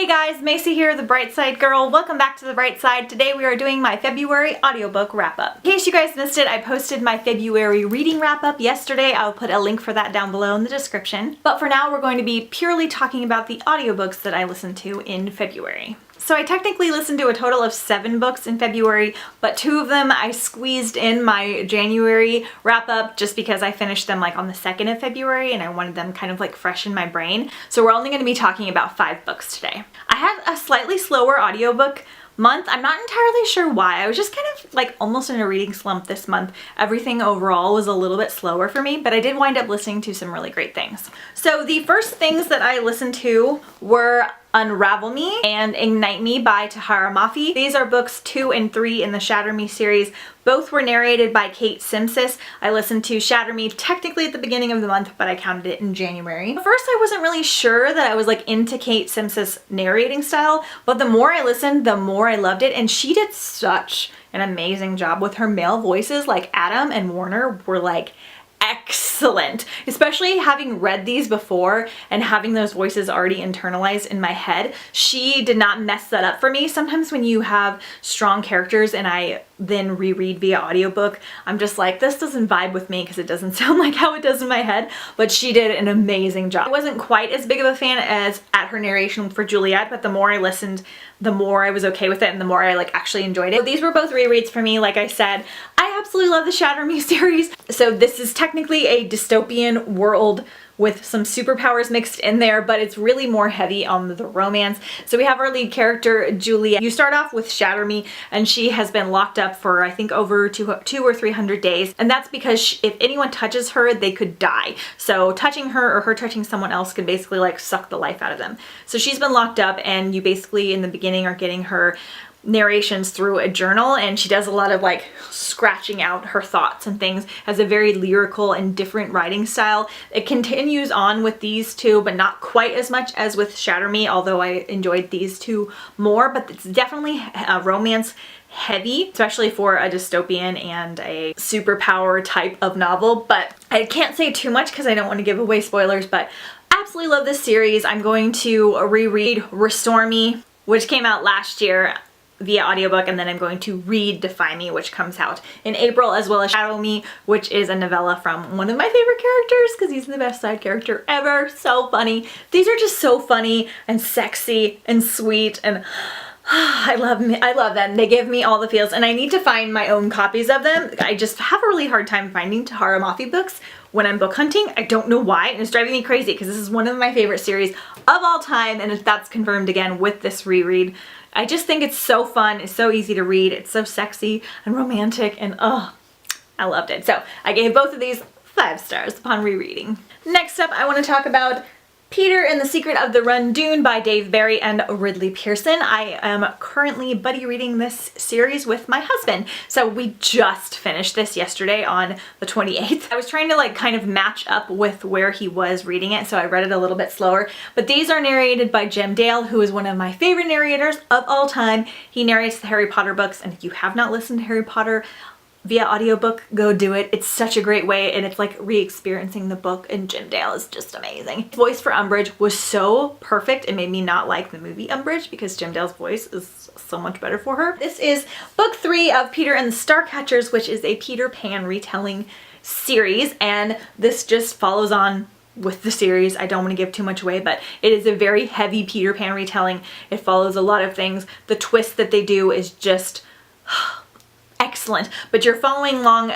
Hey guys, Macy here, the Bright Side Girl. Welcome back to the Bright Side. Today we are doing my February audiobook wrap-up. In case you guys missed it, I posted my February reading wrap-up yesterday. I'll put a link for that down below in the description. But for now, we're going to be purely talking about the audiobooks that I listened to in February. So I technically listened to a total of 7 books in February, but 2 of them I squeezed in my January wrap-up just because I finished them like on the 2nd of February and I wanted them kind of like fresh in my brain. So we're only going to be talking about 5 books today. I had a slightly slower audiobook month. I'm not entirely sure why. I was just kind of like almost in a reading slump this month. Everything overall was a little bit slower for me, but I did wind up listening to some really great things. So the first things that I listened to were Unravel Me and Ignite Me by Tahereh Mafi. These are books 2 and 3 in the Shatter Me series. Both were narrated by Kate Simses. I listened to Shatter Me technically at the beginning of the month, but I counted it in January. At first I wasn't really sure that I was like into Kate Simses' narrating style, but the more I listened, the more I loved it, and she did such an amazing job with her male voices. Like Adam and Warner were like excellent, especially having read these before and having those voices already internalized in my head. She did not mess that up for me. Sometimes when you have strong characters and I then reread via audiobook, I'm just like, this doesn't vibe with me because it doesn't sound like how it does in my head, but she did an amazing job. I wasn't quite as big of a fan as at her narration for Juliet, but the more I listened, the more I was okay with it and the more I like actually enjoyed it. So these were both rereads for me. Like I said, I absolutely love the Shatter Me series. So this is technically a dystopian world with some superpowers mixed in there, but it's really more heavy on the romance. So we have our lead character, Juliet. You start off with Shatter Me, and she has been locked up for I think over 200 or 300 days. And that's because if anyone touches her, they could die. So touching her or her touching someone else could basically like suck the life out of them. So she's been locked up, and you basically in the beginning are getting her narrations through a journal, and she does a lot of like scratching out her thoughts and things. Has a very lyrical and different writing style. It continues on with these two, but not quite as much as with Shatter Me, although I enjoyed these two more. But it's definitely romance heavy, especially for a dystopian and a superpower type of novel. But I can't say too much because I don't want to give away spoilers, but absolutely love this series. I'm going to reread Restore Me, which came out last year via audiobook, and then I'm going to read Defy Me, which comes out in April, as well as Shadow Me, which is a novella from one of my favorite characters because he's the best side character ever. So funny. These are just so funny and sexy and sweet, and I love them. They give me all the feels, and I need to find my own copies of them. I just have a really hard time finding Tahereh Mafi books when I'm book hunting. I don't know why, and it's driving me crazy because this is one of my favorite series of all time, and that's confirmed again with this reread. I just think it's so fun, it's so easy to read, it's so sexy and romantic, and oh, I loved it. So I gave both of these 5 stars upon rereading. Next up, I want to talk about Peter and the Secret of the Rundoon by Dave Barry and Ridley Pearson. I am currently buddy reading this series with my husband. So we just finished this yesterday on the 28th. I was trying to like kind of match up with where he was reading it, so I read it a little bit slower. But these are narrated by Jim Dale, who is one of my favorite narrators of all time. He narrates the Harry Potter books, and if you have not listened to Harry Potter via audiobook, go do it. It's such a great way, and it's like re-experiencing the book, and Jim Dale is just amazing. His voice for Umbridge was so perfect. It made me not like the movie Umbridge because Jim Dale's voice is so much better for her. This is book 3 of Peter and the Starcatchers, which is a Peter Pan retelling series, and this just follows on with the series. I don't want to give too much away, but it is a very heavy Peter Pan retelling. It follows a lot of things. The twist that they do is just excellent, but you're following along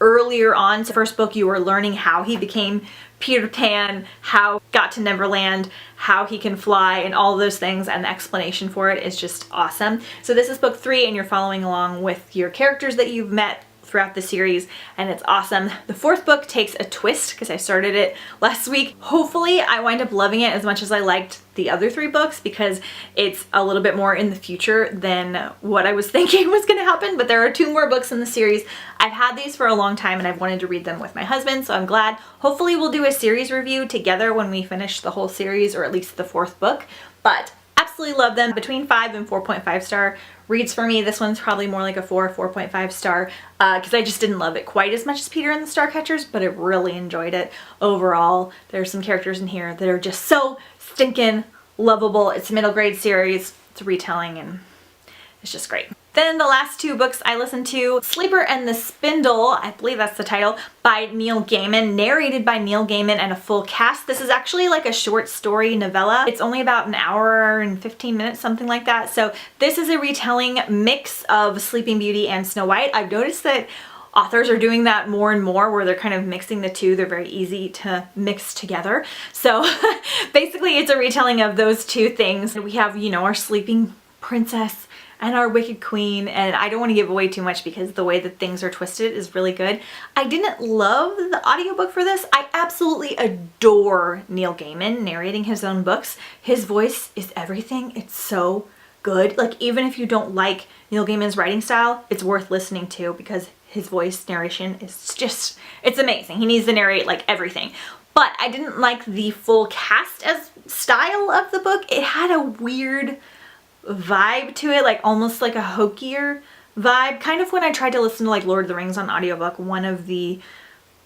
earlier on. So first book, you were learning how he became Peter Pan, how he got to Neverland, how he can fly, and all those things, and the explanation for it is just awesome. So this is book 3, and you're following along with your characters that you've met throughout the series, and it's awesome. The 4th book takes a twist because I started it last week. Hopefully I wind up loving it as much as I liked the other 3 books because it's a little bit more in the future than what I was thinking was going to happen, but there are 2 more books in the series. I've had these for a long time and I've wanted to read them with my husband, so I'm glad. Hopefully we'll do a series review together when we finish the whole series, or at least the 4th book, but absolutely love them. Between 5 and 4.5 star reads for me. This one's probably more like a 4.5 star because I just didn't love it quite as much as Peter and the Starcatchers, but I really enjoyed it overall. There's some characters in here that are just so stinking lovable. It's a middle grade series. It's a retelling and it's just great. Then the last two books I listened to, Sleeper and the Spindle, I believe that's the title, by Neil Gaiman, narrated by Neil Gaiman and a full cast. This is actually like a short story novella. It's only about an hour and 15 minutes, something like that. So this is a retelling mix of Sleeping Beauty and Snow White. I've noticed that authors are doing that more and more where they're kind of mixing the two. They're very easy to mix together. So basically it's a retelling of those two things. We have, you know, our sleeping princess and our Wicked Queen, and I don't want to give away too much because the way that things are twisted is really good. I didn't love the audiobook for this. I absolutely adore Neil Gaiman narrating his own books. His voice is everything. It's so good. Like, even if you don't like Neil Gaiman's writing style, it's worth listening to because his voice narration is just, it's amazing. He needs to narrate like everything. But I didn't like the full cast as style of the book. It had a weird vibe to it, like almost like a hokier vibe. Kind of when I tried to listen to like Lord of the Rings on audiobook, one of the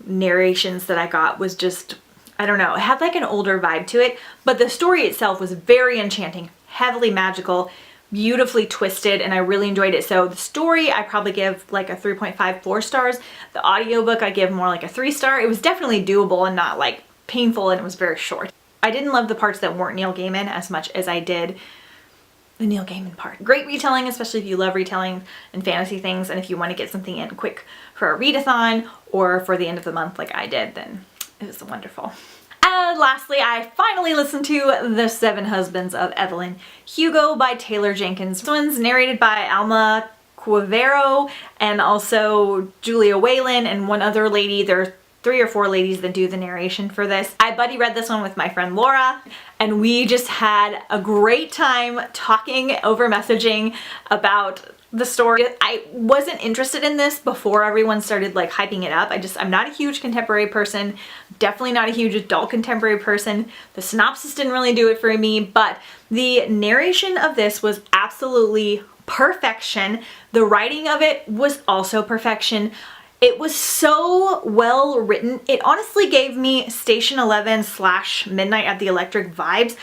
narrations that I got was just, I don't know, it had like an older vibe to it, but the story itself was very enchanting, heavily magical, beautifully twisted, and I really enjoyed it. So the story I probably give like a 3.5, 4 stars. The audiobook I give more like a 3-star. It was definitely doable and not like painful, and it was very short. I didn't love the parts that weren't Neil Gaiman as much as I did the Neil Gaiman part. Great retelling, especially if you love retelling and fantasy things, and if you want to get something in quick for a readathon or for the end of the month like I did, then it was wonderful. And lastly, I finally listened to The 7 Husbands of Evelyn Hugo by Taylor Jenkins. This one's narrated by Alma, Cuervo, and also Julia Whelan and one other lady. There are 3 or 4 ladies that do the narration for this. I buddy read this one with my friend Laura, and we just had a great time talking over messaging about the story. I wasn't interested in this before everyone started like hyping it up. I'm not a huge contemporary person, definitely not a huge adult contemporary person. The synopsis didn't really do it for me, but the narration of this was absolutely perfection. The writing of it was also perfection. It was so well written. It honestly gave me Station 11 / Midnight at the Electric vibes.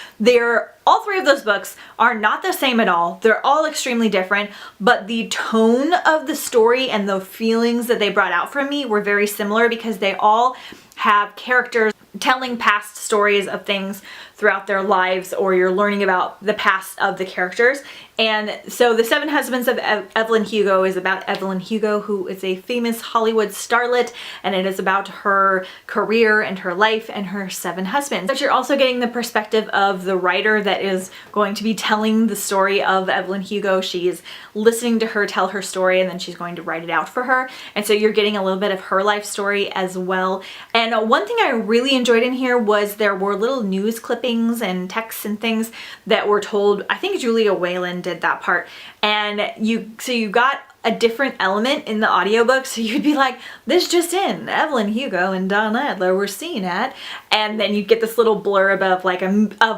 All 3 of those books are not the same at all. They're all extremely different, but the tone of the story and the feelings that they brought out from me were very similar because they all have characters telling past stories of things throughout their lives, or you're learning about the past of the characters. And so The 7 Husbands of Evelyn Hugo is about Evelyn Hugo, who is a famous Hollywood starlet, and it is about her career and her life and her 7 husbands. But you're also getting the perspective of the writer that is going to be telling the story of Evelyn Hugo. She is listening to her tell her story, and then she's going to write it out for her. And so you're getting a little bit of her life story as well. And one thing I really enjoyed in here was there were little news clippings and texts and things that were told. I think Julia Whelan did that part, and you got a different element in the audiobook. So you'd be like, this just in, Evelyn Hugo and Don Adler were seen at, and then you'd get this little blurb of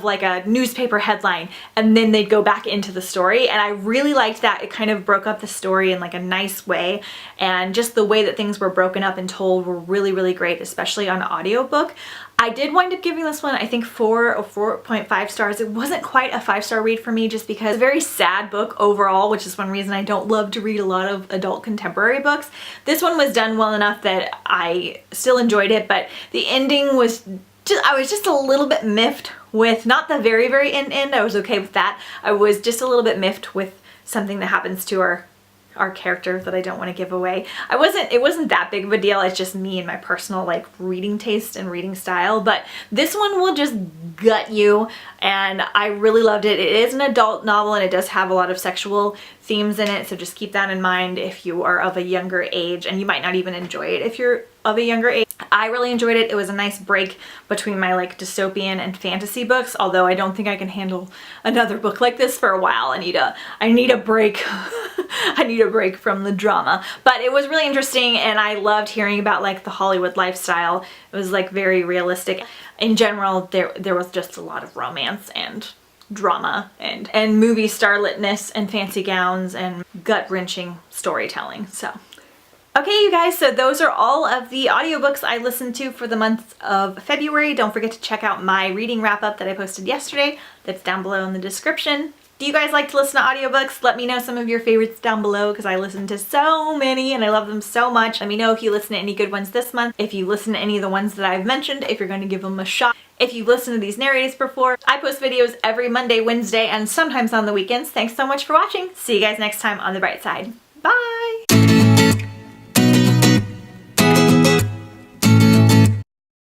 like a newspaper headline, and then they'd go back into the story. And I really liked that. It kind of broke up the story in like a nice way, and just the way that things were broken up and told were really, really great, especially on audiobook. I did wind up giving this one, I think, 4 or 4.5 stars. It wasn't quite a 5-star read for me just because it's a very sad book overall, which is one reason I don't love to read a lot of adult contemporary books. This one was done well enough that I still enjoyed it, but the ending was just, I was just a little bit miffed with, not the very, very end, I was okay with that. I was just a little bit miffed with something that happens to our character that I don't want to give away. It wasn't that big of a deal. It's just me and my personal like reading taste and reading style, but this one will just gut you, and I really loved it. It is an adult novel, and it does have a lot of sexual themes in it, so just keep that in mind if you are of a younger age, and you might not even enjoy it if you're of a younger age. I really enjoyed it. It was a nice break between my like dystopian and fantasy books, although I don't think I can handle another book like this for a while. I need a break. I need a break from the drama. But it was really interesting, and I loved hearing about like the Hollywood lifestyle. It was like very realistic. In general, there was just a lot of romance and drama and movie starletness and fancy gowns and gut-wrenching storytelling. So Okay, you guys, so those are all of the audiobooks I listened to for the month of February. Don't forget to check out my reading wrap-up that I posted yesterday. That's down below in the description. Do you guys like to listen to audiobooks? Let me know some of your favorites down below because I listen to so many and I love them so much. Let me know if you listen to any good ones this month, if you listen to any of the ones that I've mentioned, if you're going to give them a shot. If you've listened to these narrators before, I post videos every Monday, Wednesday, and sometimes on the weekends. Thanks so much for watching. See you guys next time on The Bright Side. Bye!